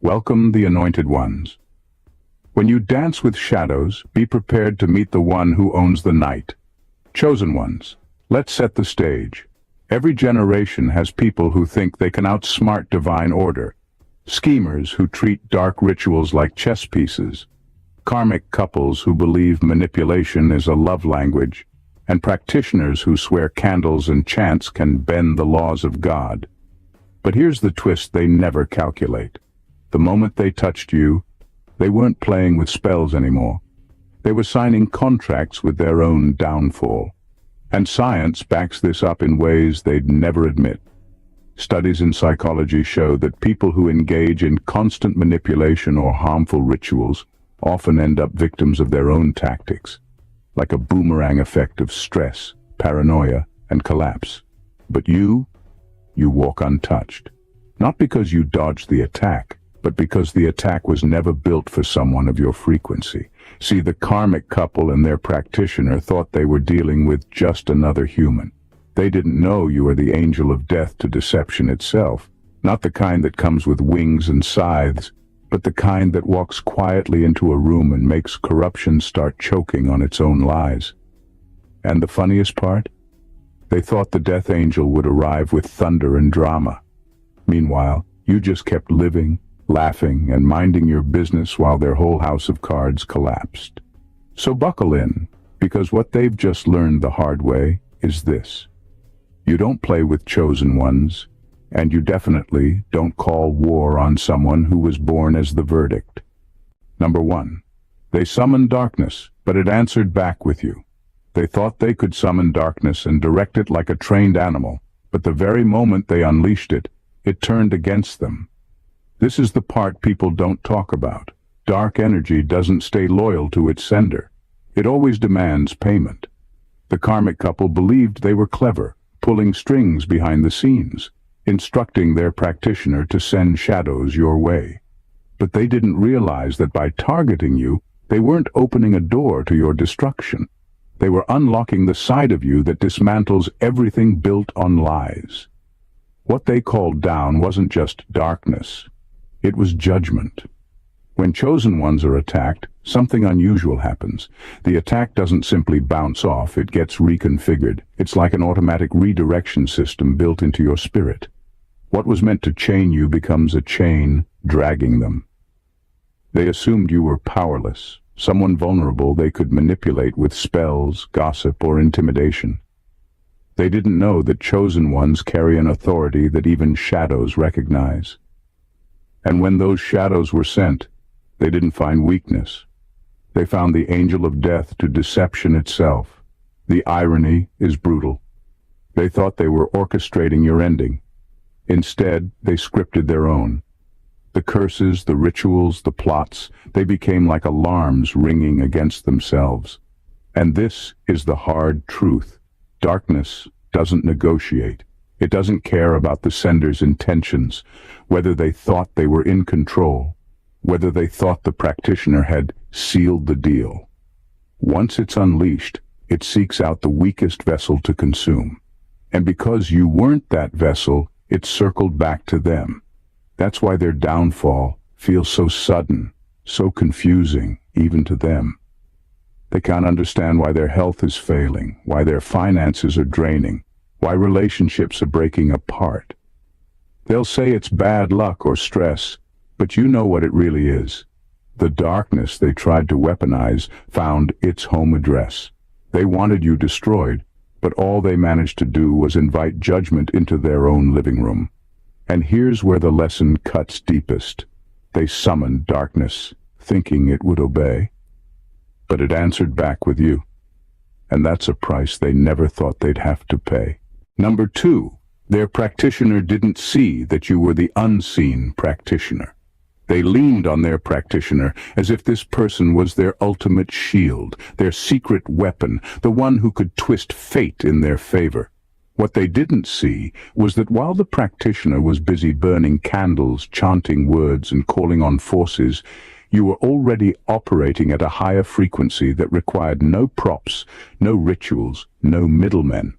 Welcome the anointed ones. When you dance with shadows, be prepared to meet the one who owns the night. Chosen ones, let's set the stage. Every generation has people who think they can outsmart divine order. Schemers who treat dark rituals like chess pieces. Karmic couples who believe manipulation is a love language. And practitioners who swear candles and chants can bend the laws of God. But here's the twist they never calculate. The moment they touched you, they weren't playing with spells anymore. They were signing contracts with their own downfall. And science backs this up in ways they'd never admit. Studies in psychology show that people who engage in constant manipulation or harmful rituals often end up victims of their own tactics, like a boomerang effect of stress, paranoia, and collapse. But you walk untouched. Not because you dodged the attack, but because the attack was never built for someone of your frequency. See, the karmic couple and their practitioner thought they were dealing with just another human. They didn't know you are the angel of death to deception itself, not the kind that comes with wings and scythes, but the kind that walks quietly into a room and makes corruption start choking on its own lies. And the funniest part? They thought the death angel would arrive with thunder and drama. Meanwhile, you just kept living, laughing, and minding your business while their whole house of cards collapsed. So buckle in, because what they've just learned the hard way is this. You don't play with chosen ones, and you definitely don't call war on someone who was born as the verdict. Number 1. They summoned darkness, but it answered back with you. They thought they could summon darkness and direct it like a trained animal, but the very moment they unleashed it, it turned against them. This is the part people don't talk about. Dark energy doesn't stay loyal to its sender. It always demands payment. The karmic couple believed they were clever, pulling strings behind the scenes, instructing their practitioner to send shadows your way. But they didn't realize that by targeting you, they weren't opening a door to your destruction. They were unlocking the side of you that dismantles everything built on lies. What they called down wasn't just darkness. It was judgment. When chosen ones are attacked, something unusual happens. The attack doesn't simply bounce off, it gets reconfigured. It's like an automatic redirection system built into your spirit. What was meant to chain you becomes a chain dragging them. They assumed you were powerless, someone vulnerable they could manipulate with spells, gossip, or intimidation. They didn't know that chosen ones carry an authority that even shadows recognize. And when those shadows were sent, they didn't find weakness. They found the angel of death to deception itself. The irony is brutal. They thought they were orchestrating your ending. Instead, they scripted their own. The curses, the rituals, the plots, they became like alarms ringing against themselves. And this is the hard truth. Darkness doesn't negotiate. It doesn't care about the sender's intentions, whether they thought they were in control, whether they thought the practitioner had sealed the deal. Once it's unleashed, it seeks out the weakest vessel to consume. And because you weren't that vessel, it circled back to them. That's why their downfall feels so sudden, so confusing, even to them. They can't understand why their health is failing, why their finances are draining, why relationships are breaking apart. They'll say it's bad luck or stress, but you know what it really is. The darkness they tried to weaponize found its home address. They wanted you destroyed, but all they managed to do was invite judgment into their own living room. And here's where the lesson cuts deepest. They summoned darkness, thinking it would obey. But it answered back with you. And that's a price they never thought they'd have to pay. Number 2, their practitioner didn't see that you were the unseen practitioner. They leaned on their practitioner as if this person was their ultimate shield, their secret weapon, the one who could twist fate in their favor. What they didn't see was that while the practitioner was busy burning candles, chanting words, and calling on forces, you were already operating at a higher frequency that required no props, no rituals, no middlemen.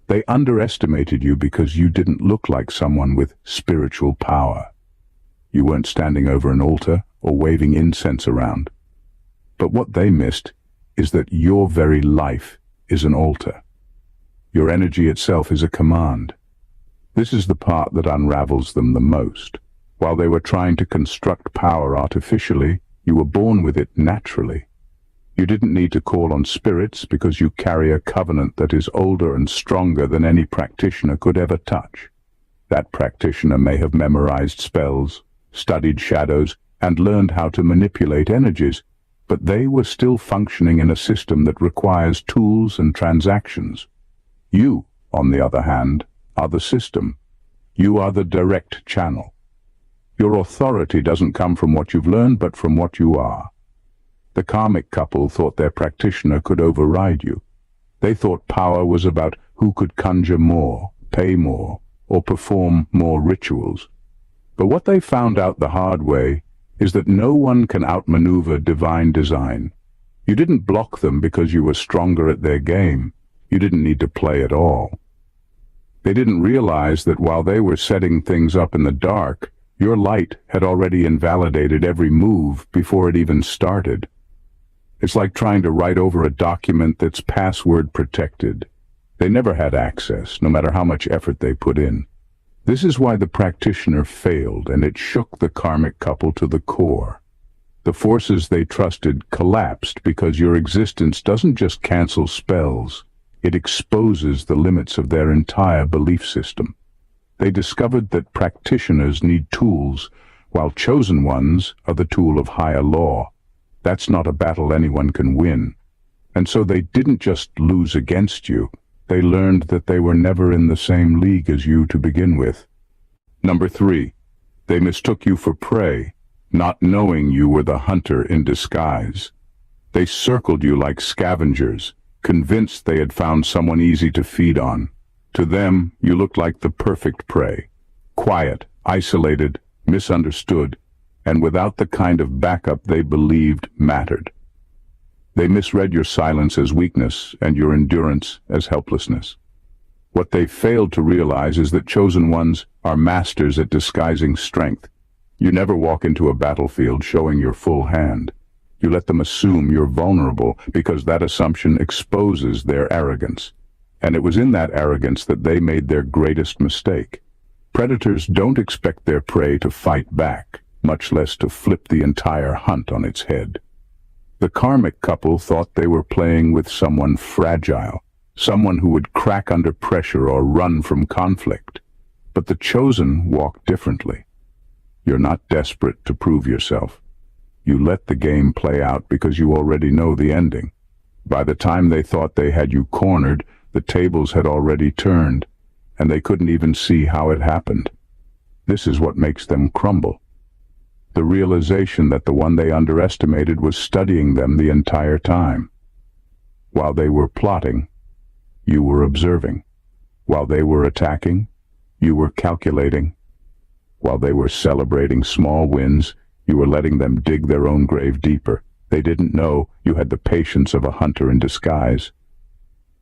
They underestimated you because you didn't look like someone with spiritual power. You weren't standing over an altar or waving incense around. But what they missed is that your very life is an altar. Your energy itself is a command. This is the part that unravels them the most. While they were trying to construct power artificially, you were born with it naturally. You didn't need to call on spirits because you carry a covenant that is older and stronger than any practitioner could ever touch. That practitioner may have memorized spells, studied shadows, and learned how to manipulate energies, but they were still functioning in a system that requires tools and transactions. You, on the other hand, are the system. You are the direct channel. Your authority doesn't come from what you've learned, but from what you are. The karmic couple thought their practitioner could override you. They thought power was about who could conjure more, pay more, or perform more rituals. But what they found out the hard way is that no one can outmaneuver divine design. You didn't block them because you were stronger at their game. You didn't need to play at all. They didn't realize that while they were setting things up in the dark, your light had already invalidated every move before it even started. It's like trying to write over a document that's password protected. They never had access, no matter how much effort they put in. This is why the practitioner failed, and it shook the karmic couple to the core. The forces they trusted collapsed because your existence doesn't just cancel spells, it exposes the limits of their entire belief system. They discovered that practitioners need tools, while chosen ones are the tool of higher law. That's not a battle anyone can win. And so they didn't just lose against you, they learned that they were never in the same league as you to begin with. Number 3, they mistook you for prey, not knowing you were the hunter in disguise. They circled you like scavengers, convinced they had found someone easy to feed on. To them, you looked like the perfect prey, quiet, isolated, misunderstood, and without the kind of backup they believed mattered. They misread your silence as weakness and your endurance as helplessness. What they failed to realize is that chosen ones are masters at disguising strength. You never walk into a battlefield showing your full hand. You let them assume you're vulnerable because that assumption exposes their arrogance. And it was in that arrogance that they made their greatest mistake. Predators don't expect their prey to fight back, much less to flip the entire hunt on its head. The karmic couple thought they were playing with someone fragile, someone who would crack under pressure or run from conflict. But the chosen walk differently. You're not desperate to prove yourself. You let the game play out because you already know the ending. By the time they thought they had you cornered, the tables had already turned, and they couldn't even see how it happened. This is what makes them crumble. The realization that the one they underestimated was studying them the entire time. While they were plotting, you were observing. While they were attacking, you were calculating. While they were celebrating small wins, you were letting them dig their own grave deeper. They didn't know you had the patience of a hunter in disguise.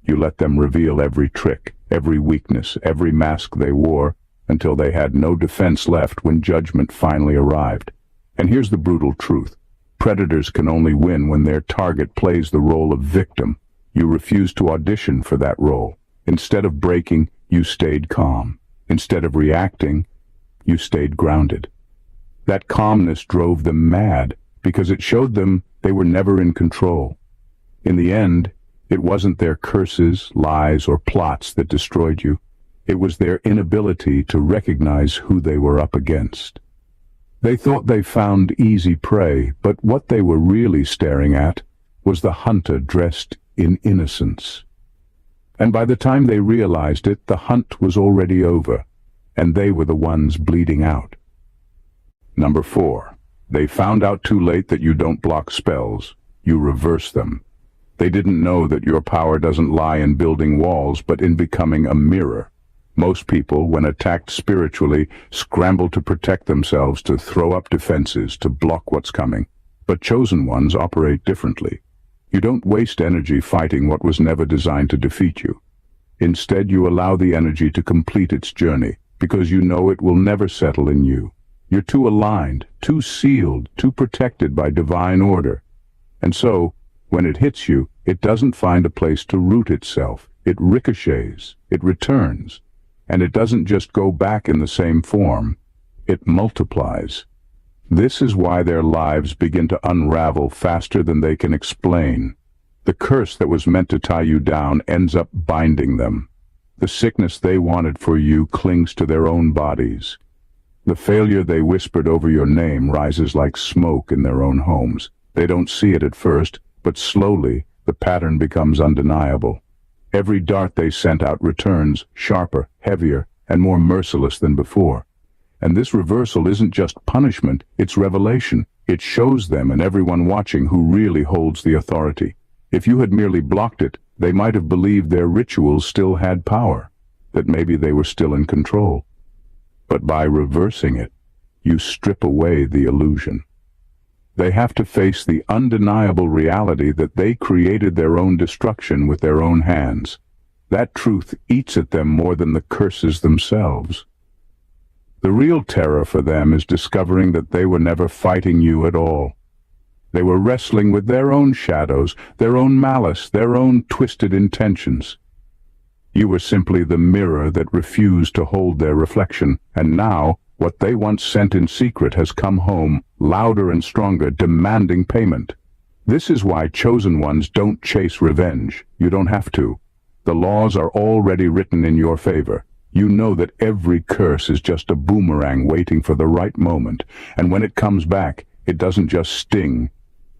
You let them reveal every trick, every weakness, every mask they wore, until they had no defense left when judgment finally arrived. And here's the brutal truth. Predators can only win when their target plays the role of victim. You refused to audition for that role. Instead of breaking, you stayed calm. Instead of reacting, you stayed grounded. That calmness drove them mad because it showed them they were never in control. In the end, it wasn't their curses, lies, or plots that destroyed you. It was their inability to recognize who they were up against. They thought they found easy prey, but what they were really staring at was the hunter dressed in innocence. And by the time they realized it, the hunt was already over, and they were the ones bleeding out. Number 4, they found out too late that you don't block spells, you reverse them. They didn't know that your power doesn't lie in building walls, but in becoming a mirror. Most people, when attacked spiritually, scramble to protect themselves, to throw up defenses, to block what's coming. But chosen ones operate differently. You don't waste energy fighting what was never designed to defeat you. Instead, you allow the energy to complete its journey, because you know it will never settle in you. You're too aligned, too sealed, too protected by divine order. And so, when it hits you, it doesn't find a place to root itself. It ricochets, it returns, and it doesn't just go back in the same form. It multiplies. This is why their lives begin to unravel faster than they can explain. The curse that was meant to tie you down ends up binding them. The sickness they wanted for you clings to their own bodies. The failure they whispered over your name rises like smoke in their own homes. They don't see it at first, but slowly the pattern becomes undeniable. Every dart they sent out returns, sharper, heavier, and more merciless than before. And this reversal isn't just punishment, it's revelation. It shows them and everyone watching who really holds the authority. If you had merely blocked it, they might have believed their rituals still had power, that maybe they were still in control. But by reversing it, you strip away the illusion. They have to face the undeniable reality that they created their own destruction with their own hands. That truth eats at them more than the curses themselves. The real terror for them is discovering that they were never fighting you at all. They were wrestling with their own shadows, their own malice, their own twisted intentions. You were simply the mirror that refused to hold their reflection, and now, what they once sent in secret has come home, louder and stronger, demanding payment. This is why chosen ones don't chase revenge. You don't have to. The laws are already written in your favor. You know that every curse is just a boomerang waiting for the right moment, and when it comes back, it doesn't just sting,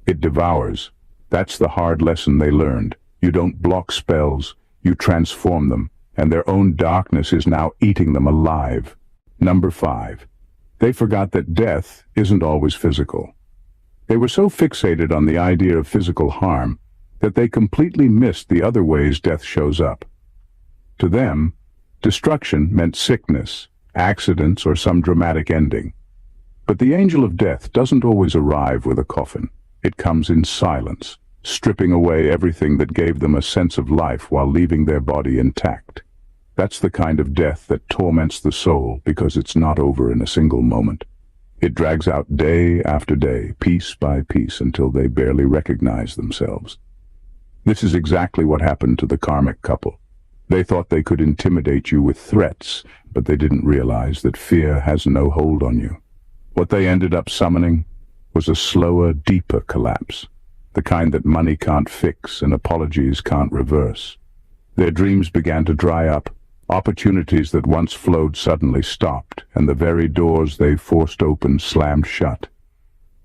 it devours. That's the hard lesson they learned. You don't block spells, you transform them, and their own darkness is now eating them alive. Number 5. They forgot that death isn't always physical. They were so fixated on the idea of physical harm that they completely missed the other ways death shows up. To them, destruction meant sickness, accidents, or some dramatic ending. But the angel of death doesn't always arrive with a coffin. It comes in silence, stripping away everything that gave them a sense of life while leaving their body intact. That's the kind of death that torments the soul because it's not over in a single moment. It drags out day after day, piece by piece, until they barely recognize themselves. This is exactly what happened to the karmic couple. They thought they could intimidate you with threats, but they didn't realize that fear has no hold on you. What they ended up summoning was a slower, deeper collapse, the kind that money can't fix and apologies can't reverse. Their dreams began to dry up. Opportunities that once flowed suddenly stopped, and the very doors they forced open slammed shut.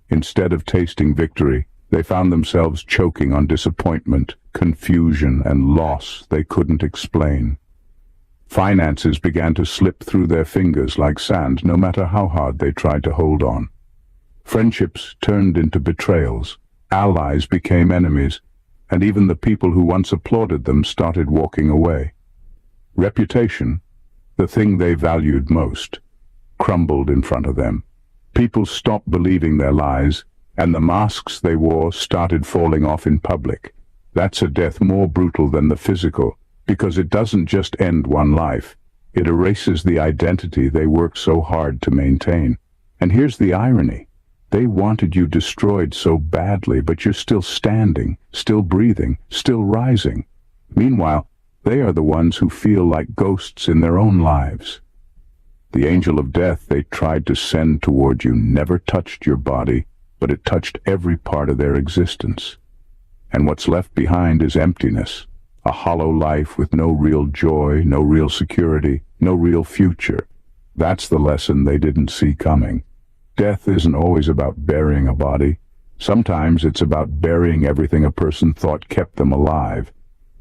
Instead of tasting victory, they found themselves choking on disappointment, confusion, and loss they couldn't explain. Finances began to slip through their fingers like sand, no matter how hard they tried to hold on. Friendships turned into betrayals, allies became enemies, and even the people who once applauded them started walking away. Reputation, the thing they valued most, crumbled in front of them. People stopped believing their lies, and the masks they wore started falling off in public. That's a death more brutal than the physical, because it doesn't just end one life. It erases the identity they worked so hard to maintain. And here's the irony. They wanted you destroyed so badly, but you're still standing, still breathing, still rising. Meanwhile, they are the ones who feel like ghosts in their own lives. The angel of death they tried to send toward you never touched your body, but it touched every part of their existence. And what's left behind is emptiness, a hollow life with no real joy, no real security, no real future. That's the lesson they didn't see coming. Death isn't always about burying a body. Sometimes it's about burying everything a person thought kept them alive.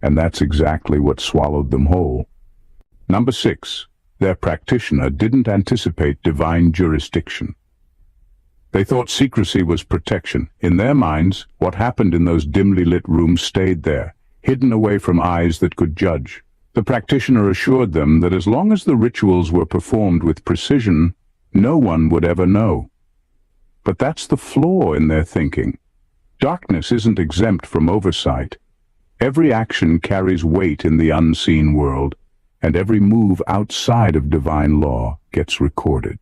And that's exactly what swallowed them whole. Number 6. Their practitioner didn't anticipate divine jurisdiction. They thought secrecy was protection. In their minds, what happened in those dimly lit rooms stayed there, hidden away from eyes that could judge. The practitioner assured them that as long as the rituals were performed with precision, no one would ever know. But that's the flaw in their thinking. Darkness isn't exempt from oversight. Every action carries weight in the unseen world, and every move outside of divine law gets recorded.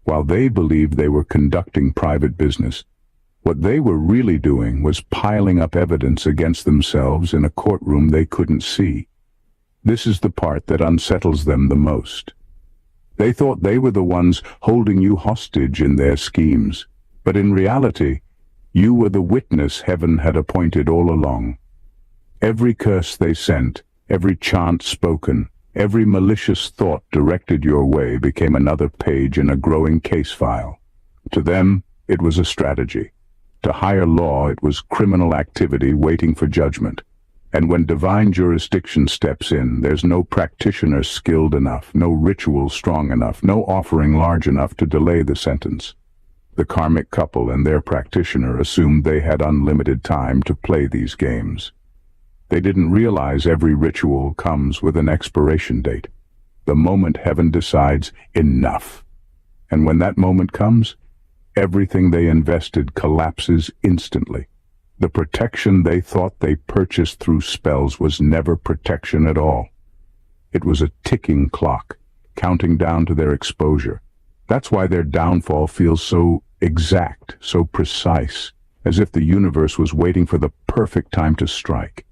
While they believed they were conducting private business, what they were really doing was piling up evidence against themselves in a courtroom they couldn't see. This is the part that unsettles them the most. They thought they were the ones holding you hostage in their schemes, but in reality, you were the witness heaven had appointed all along. Every curse they sent, every chant spoken, every malicious thought directed your way became another page in a growing case file. To them, it was a strategy. To higher law, it was criminal activity waiting for judgment. And when divine jurisdiction steps in, there's no practitioner skilled enough, no ritual strong enough, no offering large enough to delay the sentence. The karmic couple and their practitioner assumed they had unlimited time to play these games. They didn't realize every ritual comes with an expiration date, the moment heaven decides enough. And when that moment comes, everything they invested collapses instantly. The protection they thought they purchased through spells was never protection at all. It was a ticking clock, counting down to their exposure. That's why their downfall feels so exact, so precise, as if the universe was waiting for the perfect time to strike.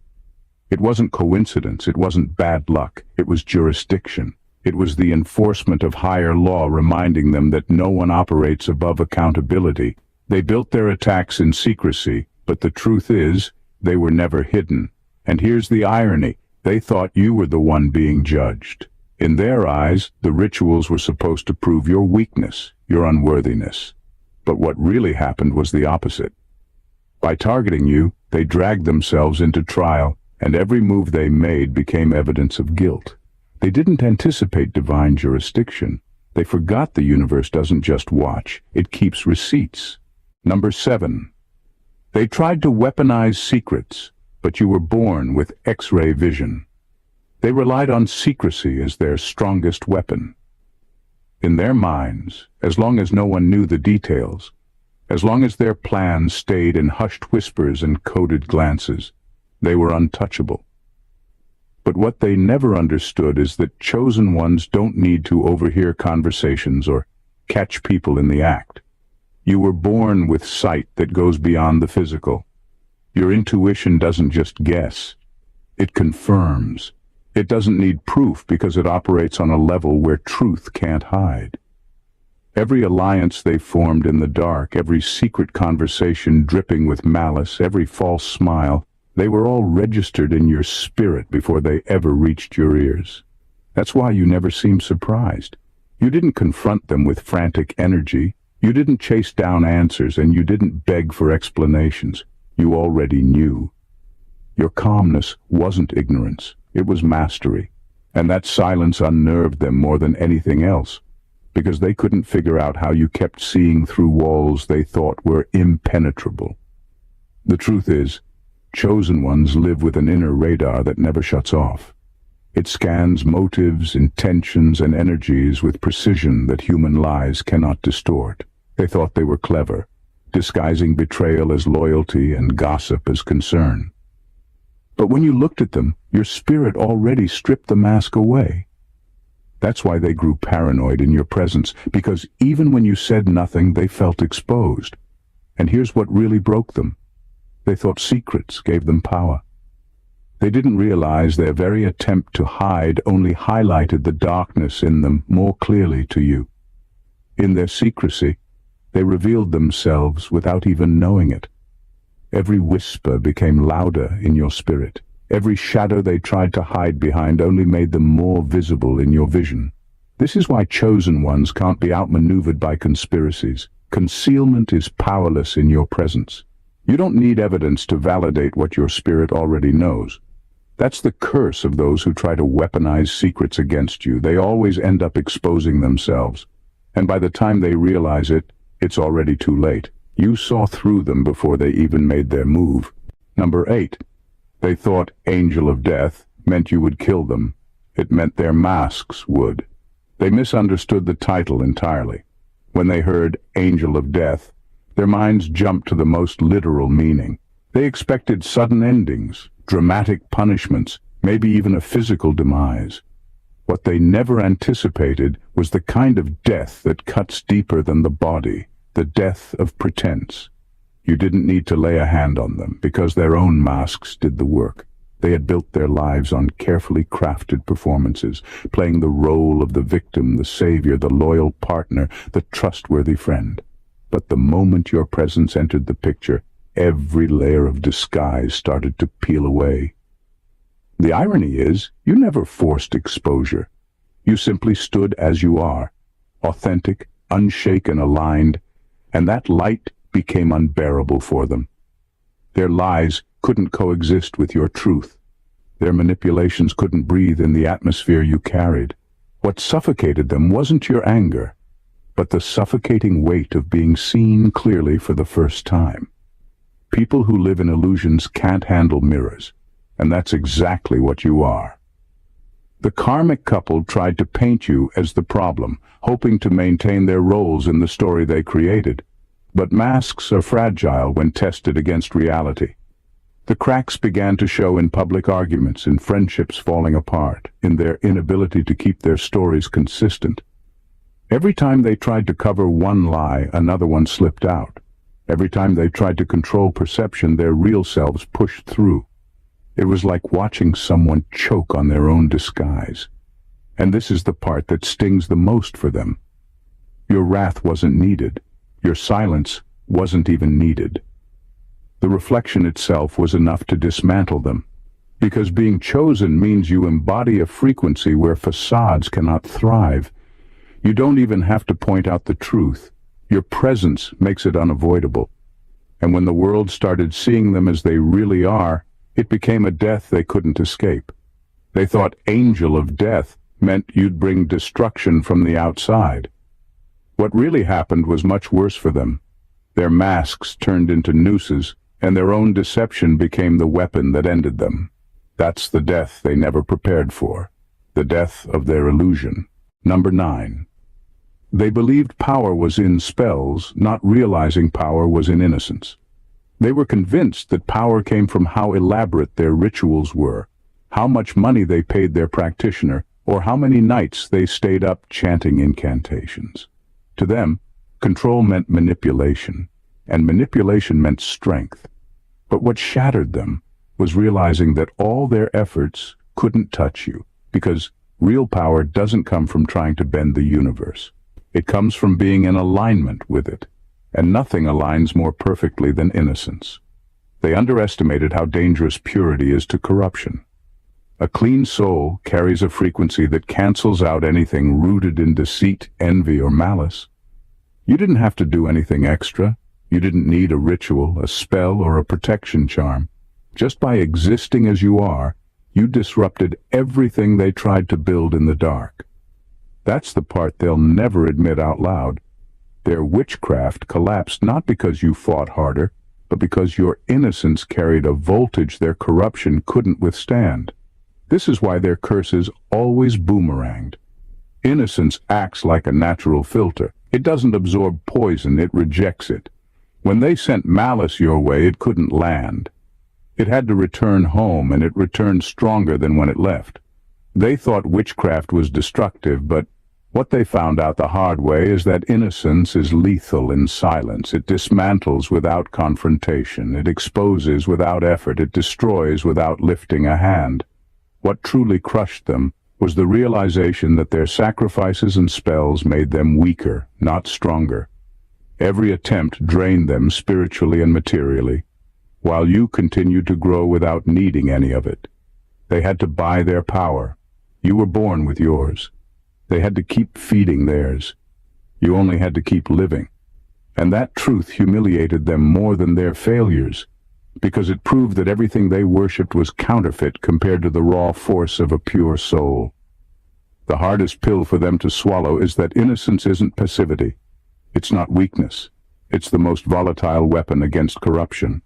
It wasn't coincidence, it wasn't bad luck, it was jurisdiction. It was the enforcement of higher law reminding them that no one operates above accountability. They built their attacks in secrecy, but the truth is, they were never hidden. And here's the irony, they thought you were the one being judged. In their eyes, the rituals were supposed to prove your weakness, your unworthiness. But what really happened was the opposite. By targeting you, they dragged themselves into trial, and every move they made became evidence of guilt. They didn't anticipate divine jurisdiction. They forgot the universe doesn't just watch, it keeps receipts. Number 7. They tried to weaponize secrets, but you were born with X-ray vision. They relied on secrecy as their strongest weapon. In their minds, as long as no one knew the details, as long as their plans stayed in hushed whispers and coded glances, they were untouchable. But what they never understood is that chosen ones don't need to overhear conversations or catch people in the act. You were born with sight that goes beyond the physical. Your intuition doesn't just guess, it confirms. It doesn't need proof because it operates on a level where truth can't hide. Every alliance they formed in the dark, every secret conversation dripping with malice, every false smile, they were all registered in your spirit before they ever reached your ears. That's why you never seemed surprised. You didn't confront them with frantic energy. You didn't chase down answers, and you didn't beg for explanations. You already knew. Your calmness wasn't ignorance. It was mastery. And that silence unnerved them more than anything else, because they couldn't figure out how you kept seeing through walls they thought were impenetrable. The truth is, chosen ones live with an inner radar that never shuts off. It scans motives, intentions, and energies with precision that human lies cannot distort. They thought they were clever, disguising betrayal as loyalty and gossip as concern. But when you looked at them, your spirit already stripped the mask away. That's why they grew paranoid in your presence, because even when you said nothing, they felt exposed. And here's what really broke them. They thought secrets gave them power. They didn't realize their very attempt to hide only highlighted the darkness in them more clearly to you. In their secrecy, they revealed themselves without even knowing it. Every whisper became louder in your spirit. Every shadow they tried to hide behind only made them more visible in your vision. This is why chosen ones can't be outmaneuvered by conspiracies. Concealment is powerless in your presence. You don't need evidence to validate what your spirit already knows. That's the curse of those who try to weaponize secrets against you. They always end up exposing themselves. And by the time they realize it, it's already too late. You saw through them before they even made their move. Number 8. They thought Angel of Death meant you would kill them. It meant their masks would. They misunderstood the title entirely. When they heard Angel of Death, their minds jumped to the most literal meaning. They expected sudden endings, dramatic punishments, maybe even a physical demise. What they never anticipated was the kind of death that cuts deeper than the body, the death of pretense. You didn't need to lay a hand on them, because their own masks did the work. They had built their lives on carefully crafted performances, playing the role of the victim, the savior, the loyal partner, the trustworthy friend. But the moment your presence entered the picture, every layer of disguise started to peel away. The irony is, you never forced exposure. You simply stood as you are, authentic, unshaken, aligned, and that light became unbearable for them. Their lies couldn't coexist with your truth. Their manipulations couldn't breathe in the atmosphere you carried. What suffocated them wasn't your anger, but the suffocating weight of being seen clearly for the first time. People who live in illusions can't handle mirrors, and that's exactly what you are. The karmic couple tried to paint you as the problem, hoping to maintain their roles in the story they created. But masks are fragile when tested against reality. The cracks began to show in public arguments, in friendships falling apart, in their inability to keep their stories consistent. Every time they tried to cover one lie, another one slipped out. Every time they tried to control perception, their real selves pushed through. It was like watching someone choke on their own disguise. And this is the part that stings the most for them. Your wrath wasn't needed. Your silence wasn't even needed. The reflection itself was enough to dismantle them, because being chosen means you embody a frequency where facades cannot thrive. You don't even have to point out the truth. Your presence makes it unavoidable. And when the world started seeing them as they really are, it became a death they couldn't escape. They thought angel of death meant you'd bring destruction from the outside. What really happened was much worse for them. Their masks turned into nooses, and their own deception became the weapon that ended them. That's the death they never prepared for, the death of their illusion. Number 9. They believed power was in spells, not realizing power was in innocence. They were convinced that power came from how elaborate their rituals were, how much money they paid their practitioner, or how many nights they stayed up chanting incantations. To them, control meant manipulation, and manipulation meant strength. But what shattered them was realizing that all their efforts couldn't touch you, because real power doesn't come from trying to bend the universe. It comes from being in alignment with it, and nothing aligns more perfectly than innocence. They underestimated how dangerous purity is to corruption. A clean soul carries a frequency that cancels out anything rooted in deceit, envy, or malice. You didn't have to do anything extra. You didn't need a ritual, a spell, or a protection charm. Just by existing as you are, you disrupted everything they tried to build in the dark. That's the part they'll never admit out loud. Their witchcraft collapsed not because you fought harder, but because your innocence carried a voltage their corruption couldn't withstand. This is why their curses always boomeranged. Innocence acts like a natural filter. It doesn't absorb poison, it rejects it. When they sent malice your way, it couldn't land. It had to return home, and it returned stronger than when it left. They thought witchcraft was destructive, but what they found out the hard way is that innocence is lethal in silence. It dismantles without confrontation. It exposes without effort. It destroys without lifting a hand. What truly crushed them was the realization that their sacrifices and spells made them weaker, not stronger. Every attempt drained them spiritually and materially, while you continued to grow without needing any of it. They had to buy their power. You were born with yours. They had to keep feeding theirs. You only had to keep living. And that truth humiliated them more than their failures, because it proved that everything they worshipped was counterfeit compared to the raw force of a pure soul. The hardest pill for them to swallow is that innocence isn't passivity. It's not weakness. It's the most volatile weapon against corruption.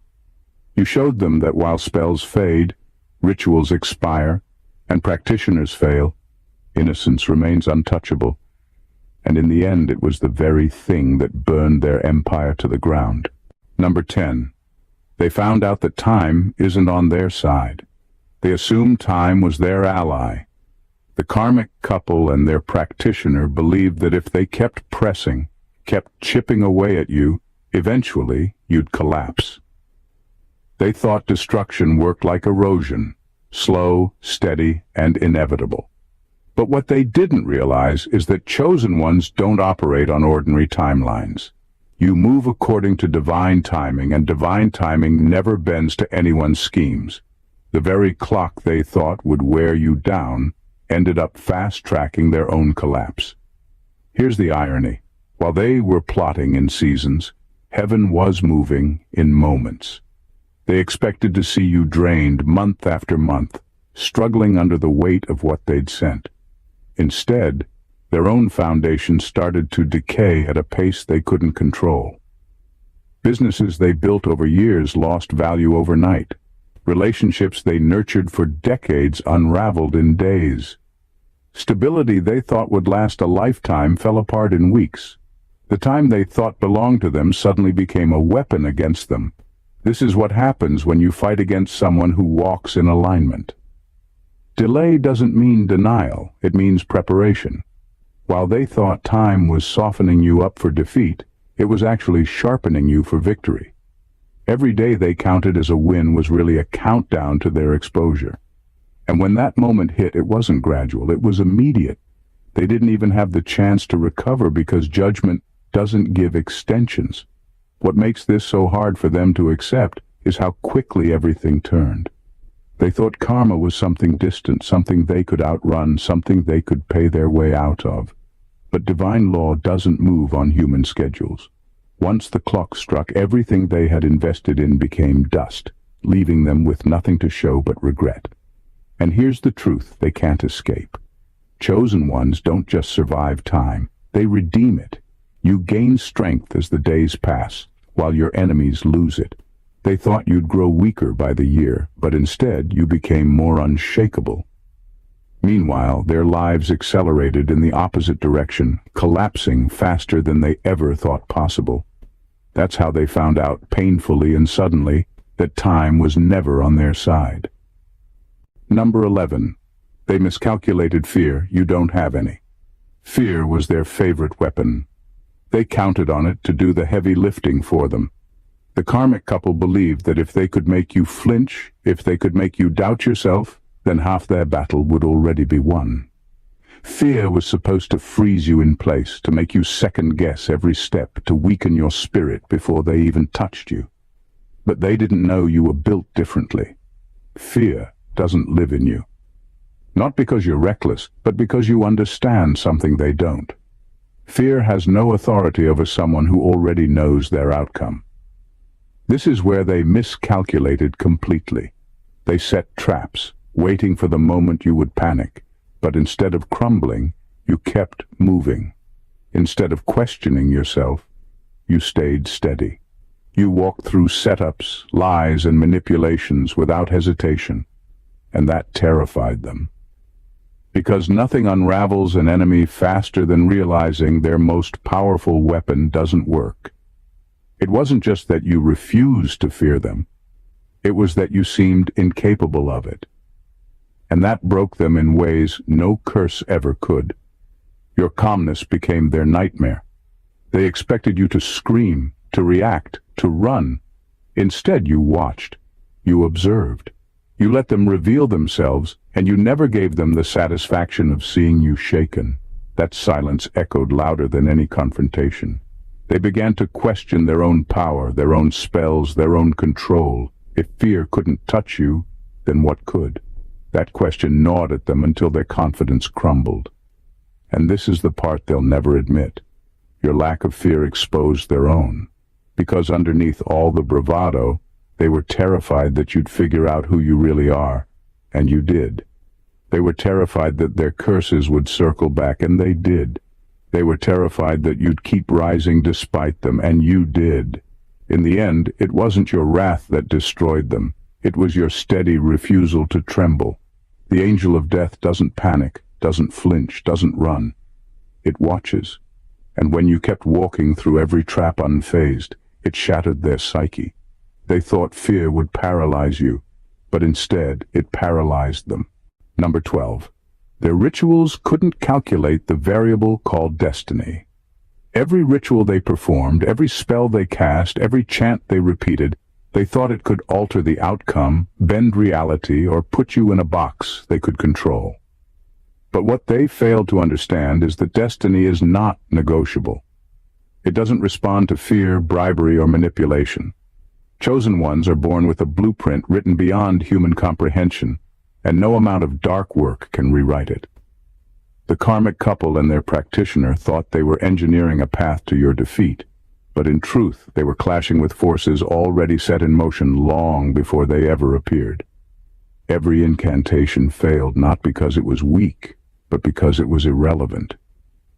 You showed them that while spells fade, rituals expire, and practitioners fail, innocence remains untouchable. And in the end, it was the very thing that burned their empire to the ground. Number 10. They found out that time isn't on their side. They assumed time was their ally. The karmic couple and their practitioner believed that if they kept pressing, kept chipping away at you, eventually you'd collapse. They thought destruction worked like erosion, slow, steady, and inevitable. But what they didn't realize is that chosen ones don't operate on ordinary timelines. You move according to divine timing, and divine timing never bends to anyone's schemes. The very clock they thought would wear you down ended up fast-tracking their own collapse. Here's the irony. While they were plotting in seasons, heaven was moving in moments. They expected to see you drained month after month, struggling under the weight of what they'd sent. Instead, their own foundation started to decay at a pace they couldn't control. Businesses they built over years lost value overnight. Relationships they nurtured for decades unraveled in days. Stability they thought would last a lifetime fell apart in weeks. The time they thought belonged to them suddenly became a weapon against them. This is what happens when you fight against someone who walks in alignment. Delay doesn't mean denial, it means preparation. While they thought time was softening you up for defeat, it was actually sharpening you for victory. Every day they counted as a win was really a countdown to their exposure. And when that moment hit, it wasn't gradual, it was immediate. They didn't even have the chance to recover because judgment doesn't give extensions. What makes this so hard for them to accept is how quickly everything turned. They thought karma was something distant, something they could outrun, something they could pay their way out of. But divine law doesn't move on human schedules. Once the clock struck, everything they had invested in became dust, leaving them with nothing to show but regret. And here's the truth they can't escape. Chosen ones don't just survive time, they redeem it. You gain strength as the days pass, while your enemies lose it. They thought you'd grow weaker by the year, but instead you became more unshakable. Meanwhile, their lives accelerated in the opposite direction, collapsing faster than they ever thought possible. That's how they found out, painfully and suddenly, that time was never on their side. Number 11. They miscalculated fear. You don't have any. Fear was their favorite weapon. They counted on it to do the heavy lifting for them. The karmic couple believed that if they could make you flinch, if they could make you doubt yourself, then half their battle would already be won. Fear was supposed to freeze you in place, to make you second-guess every step, to weaken your spirit before they even touched you. But they didn't know you were built differently. Fear doesn't live in you. Not because you're reckless, but because you understand something they don't. Fear has no authority over someone who already knows their outcome. This is where they miscalculated completely. They set traps, waiting for the moment you would panic. But instead of crumbling, you kept moving. Instead of questioning yourself, you stayed steady. You walked through setups, lies, and manipulations without hesitation, and that terrified them. Because nothing unravels an enemy faster than realizing their most powerful weapon doesn't work. It wasn't just that you refused to fear them, it was that you seemed incapable of it. And that broke them in ways no curse ever could. Your calmness became their nightmare. They expected you to scream, to react, to run. Instead, you watched. You observed. You let them reveal themselves, and you never gave them the satisfaction of seeing you shaken. That silence echoed louder than any confrontation. They began to question their own power, their own spells, their own control. If fear couldn't touch you, then what could? That question gnawed at them until their confidence crumbled. And this is the part they'll never admit. Your lack of fear exposed their own. Because underneath all the bravado, they were terrified that you'd figure out who you really are. And you did. They were terrified that their curses would circle back, and they did. They were terrified that you'd keep rising despite them, and you did. In the end, it wasn't your wrath that destroyed them. It was your steady refusal to tremble. The angel of death doesn't panic, doesn't flinch, doesn't run. It watches. And when you kept walking through every trap unfazed, it shattered their psyche. They thought fear would paralyze you, but instead it paralyzed them. Number 12. Their rituals couldn't calculate the variable called destiny. Every ritual they performed, every spell they cast, every chant they repeated, they thought it could alter the outcome, bend reality, or put you in a box they could control. But what they failed to understand is that destiny is not negotiable. It doesn't respond to fear, bribery, or manipulation. Chosen ones are born with a blueprint written beyond human comprehension, and no amount of dark work can rewrite it. The karmic couple and their practitioner thought they were engineering a path to your defeat, but in truth they were clashing with forces already set in motion long before they ever appeared. Every incantation failed not because it was weak, but because it was irrelevant.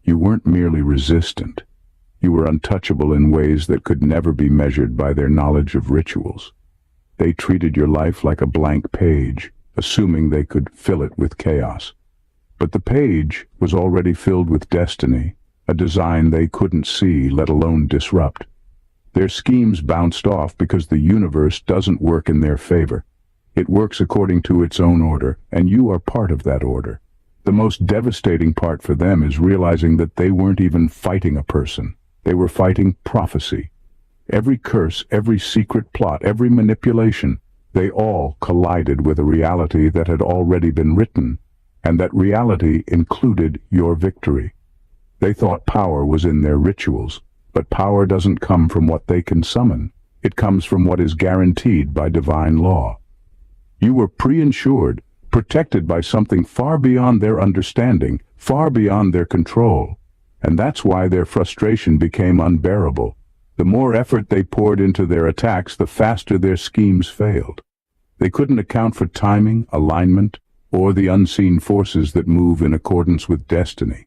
You weren't merely resistant. You were untouchable in ways that could never be measured by their knowledge of rituals. They treated your life like a blank page, assuming they could fill it with chaos. But the page was already filled with destiny, a design they couldn't see, let alone disrupt. Their schemes bounced off because the universe doesn't work in their favor. It works according to its own order, and you are part of that order. The most devastating part for them is realizing that they weren't even fighting a person. They were fighting prophecy. Every curse, every secret plot, every manipulation, they all collided with a reality that had already been written, and that reality included your victory. They thought power was in their rituals, but power doesn't come from what they can summon. It comes from what is guaranteed by divine law. You were pre-insured, protected by something far beyond their understanding, far beyond their control. And that's why their frustration became unbearable. The more effort they poured into their attacks, the faster their schemes failed. They couldn't account for timing, alignment, or the unseen forces that move in accordance with destiny.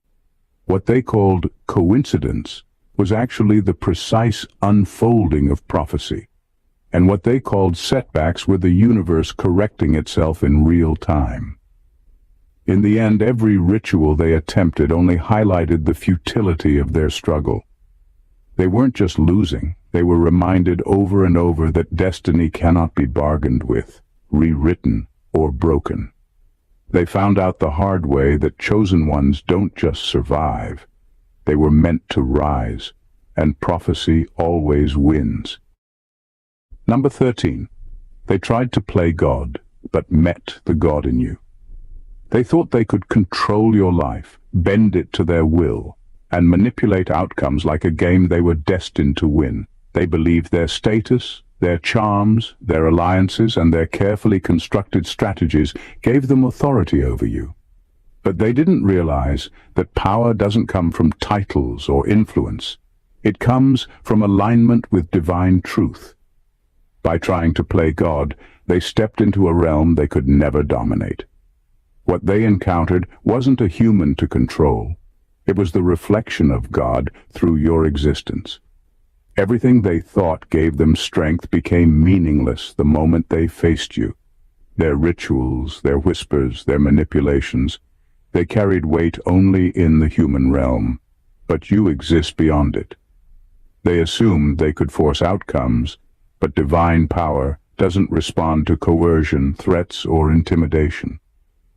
What they called coincidence was actually the precise unfolding of prophecy. And what they called setbacks were the universe correcting itself in real time. In the end, every ritual they attempted only highlighted the futility of their struggle. They weren't just losing, they were reminded over and over that destiny cannot be bargained with, rewritten, or broken. They found out the hard way that chosen ones don't just survive. They were meant to rise, and prophecy always wins. Number 13. They tried to play God, but met the God in you. They thought they could control your life, bend it to their will, and manipulate outcomes like a game they were destined to win. They believed their status, their charms, their alliances, and their carefully constructed strategies gave them authority over you. But they didn't realize that power doesn't come from titles or influence. It comes from alignment with divine truth. By trying to play God, they stepped into a realm they could never dominate. What they encountered wasn't a human to control. It was the reflection of God through your existence. Everything they thought gave them strength became meaningless the moment they faced you. Their rituals, their whispers, their manipulations, they carried weight only in the human realm, but you exist beyond it. They assumed they could force outcomes, but divine power doesn't respond to coercion, threats, or intimidation.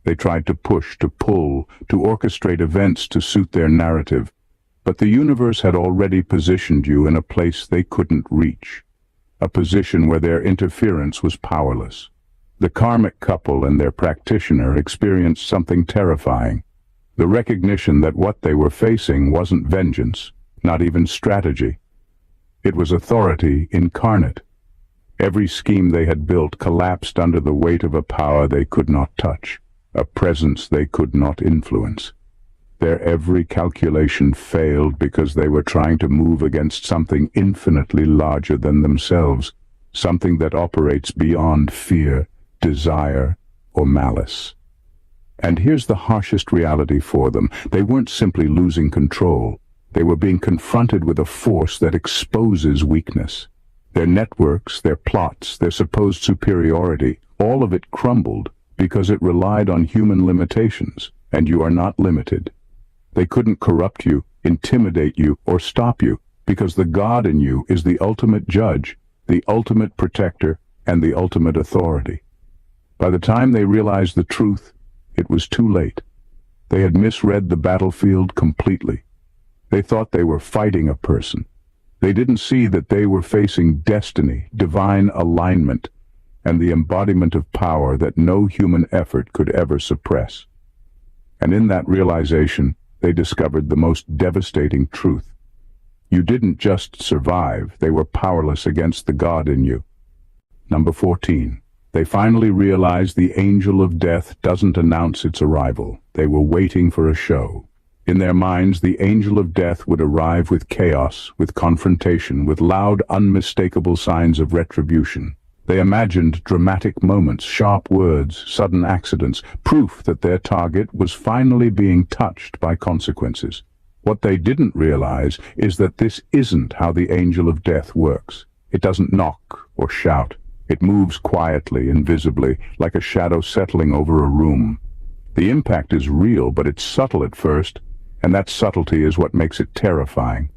They tried to push, to pull, to orchestrate events to suit their narrative, but the universe had already positioned you in a place they couldn't reach, a position where their interference was powerless. The karmic couple and their practitioner experienced something terrifying, the recognition that what they were facing wasn't vengeance, not even strategy. It was authority incarnate. Every scheme they had built collapsed under the weight of a power they could not touch, a presence they could not influence. Their every calculation failed because they were trying to move against something infinitely larger than themselves, something that operates beyond fear, desire, or malice. And here's the harshest reality for them. They weren't simply losing control. They were being confronted with a force that exposes weakness. Their networks, their plots, their supposed superiority, all of it crumbled because it relied on human limitations, and you are not limited. They couldn't corrupt you, intimidate you, or stop you, because the God in you is the ultimate judge, the ultimate protector, and the ultimate authority. By the time they realized the truth, it was too late. They had misread the battlefield completely. They thought they were fighting a person. They didn't see that they were facing destiny, divine alignment, and the embodiment of power that no human effort could ever suppress. And in that realization, they discovered the most devastating truth. You didn't just survive, they were powerless against the God in you. Number 14. They finally realized the angel of death doesn't announce its arrival. They were waiting for a show. In their minds, the angel of death would arrive with chaos, with confrontation, with loud, unmistakable signs of retribution. They imagined dramatic moments, sharp words, sudden accidents, proof that their target was finally being touched by consequences. What they didn't realize is that this isn't how the angel of death works. It doesn't knock or shout. It moves quietly, invisibly, like a shadow settling over a room. The impact is real, but it's subtle at first, and that subtlety is what makes it terrifying.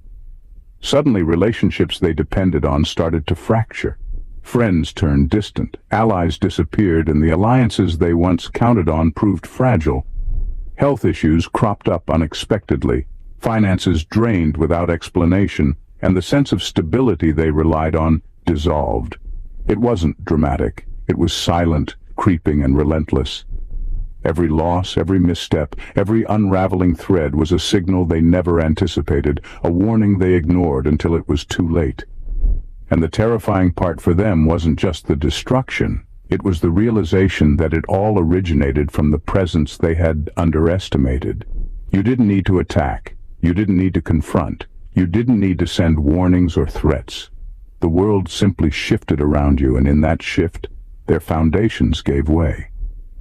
Suddenly, relationships they depended on started to fracture. Friends turned distant, allies disappeared, and the alliances they once counted on proved fragile. Health issues cropped up unexpectedly, finances drained without explanation, and the sense of stability they relied on dissolved. It wasn't dramatic. It was silent, creeping, and relentless. Every loss, every misstep, every unraveling thread was a signal they never anticipated, a warning they ignored until it was too late. And the terrifying part for them wasn't just the destruction. It was the realization that it all originated from the presence they had underestimated. You didn't need to attack. You didn't need to confront. You didn't need to send warnings or threats. The world simply shifted around you, and in that shift, their foundations gave way.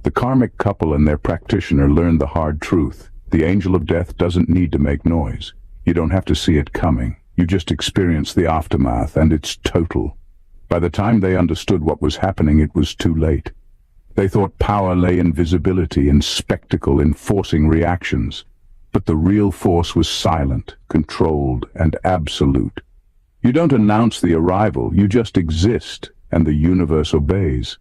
The karmic couple and their practitioner learned the hard truth. The angel of death doesn't need to make noise. You don't have to see it coming. You just experience the aftermath, and it's total. By the time they understood what was happening, it was too late. They thought power lay in visibility, in spectacle, in forcing reactions. But the real force was silent, controlled, and absolute. You don't announce the arrival, you just exist, and the universe obeys.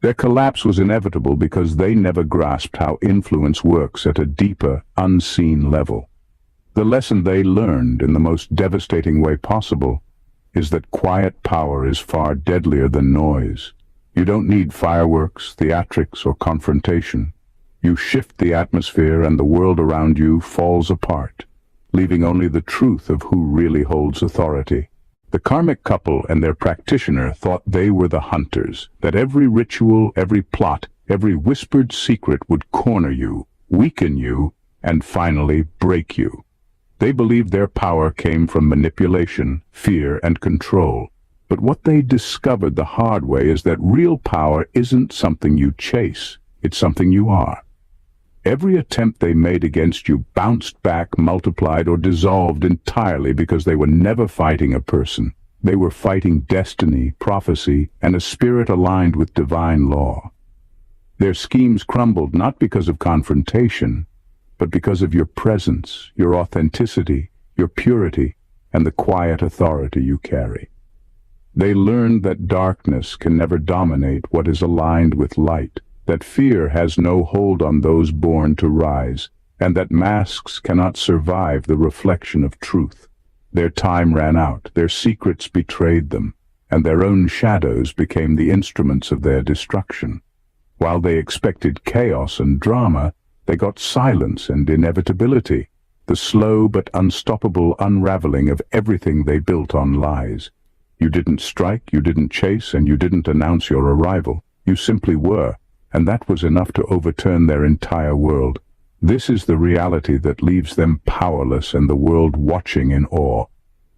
Their collapse was inevitable because they never grasped how influence works at a deeper, unseen level. The lesson they learned in the most devastating way possible is that quiet power is far deadlier than noise. You don't need fireworks, theatrics, or confrontation. You shift the atmosphere and the world around you falls apart, leaving only the truth of who really holds authority. The karmic couple and their practitioner thought they were the hunters, that every ritual, every plot, every whispered secret would corner you, weaken you, and finally break you. They believed their power came from manipulation, fear, and control. But what they discovered the hard way is that real power isn't something you chase, it's something you are. Every attempt they made against you bounced back, multiplied, or dissolved entirely because they were never fighting a person. They were fighting destiny, prophecy, and a spirit aligned with divine law. Their schemes crumbled not because of confrontation, but because of your presence, your authenticity, your purity, and the quiet authority you carry. They learned that darkness can never dominate what is aligned with light, that fear has no hold on those born to rise, and that masks cannot survive the reflection of truth. Their time ran out, their secrets betrayed them, and their own shadows became the instruments of their destruction. While they expected chaos and drama, they got silence and inevitability, the slow but unstoppable unraveling of everything they built on lies. You didn't strike, you didn't chase, and you didn't announce your arrival. You simply were, and that was enough to overturn their entire world. This is the reality that leaves them powerless and the world watching in awe.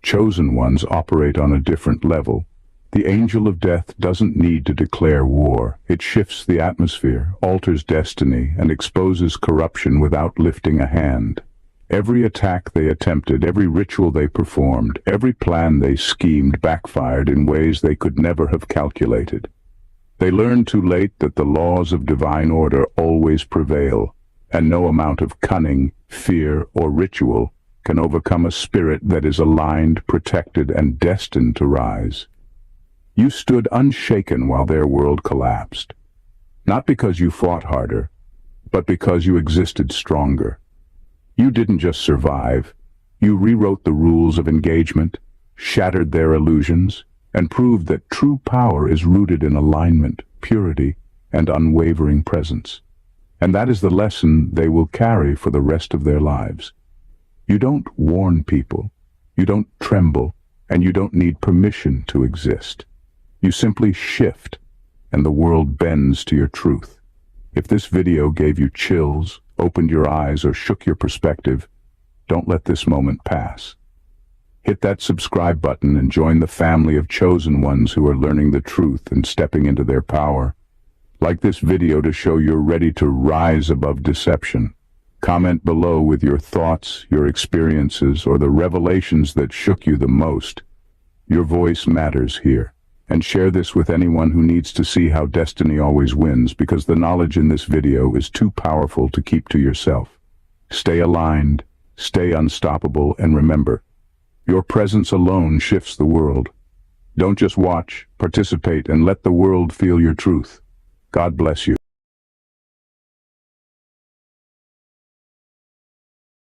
Chosen ones operate on a different level. The angel of death doesn't need to declare war. It shifts the atmosphere, alters destiny, and exposes corruption without lifting a hand. Every attack they attempted, every ritual they performed, every plan they schemed backfired in ways they could never have calculated. They learned too late that the laws of divine order always prevail, and no amount of cunning, fear, or ritual can overcome a spirit that is aligned, protected, and destined to rise. You stood unshaken while their world collapsed. Not because you fought harder, but because you existed stronger. You didn't just survive. You rewrote the rules of engagement, shattered their illusions, and proved that true power is rooted in alignment, purity, and unwavering presence. And that is the lesson they will carry for the rest of their lives. You don't warn people, you don't tremble, and you don't need permission to exist. You simply shift, and the world bends to your truth. If this video gave you chills, opened your eyes, or shook your perspective, don't let this moment pass. Hit that subscribe button and join the family of chosen ones who are learning the truth and stepping into their power. Like this video to show you're ready to rise above deception. Comment below with your thoughts, your experiences, or the revelations that shook you the most. Your voice matters here. And share this with anyone who needs to see how destiny always wins, because the knowledge in this video is too powerful to keep to yourself. Stay aligned, stay unstoppable, and remember, your presence alone shifts the world. Don't just watch, participate, and let the world feel your truth. God bless you.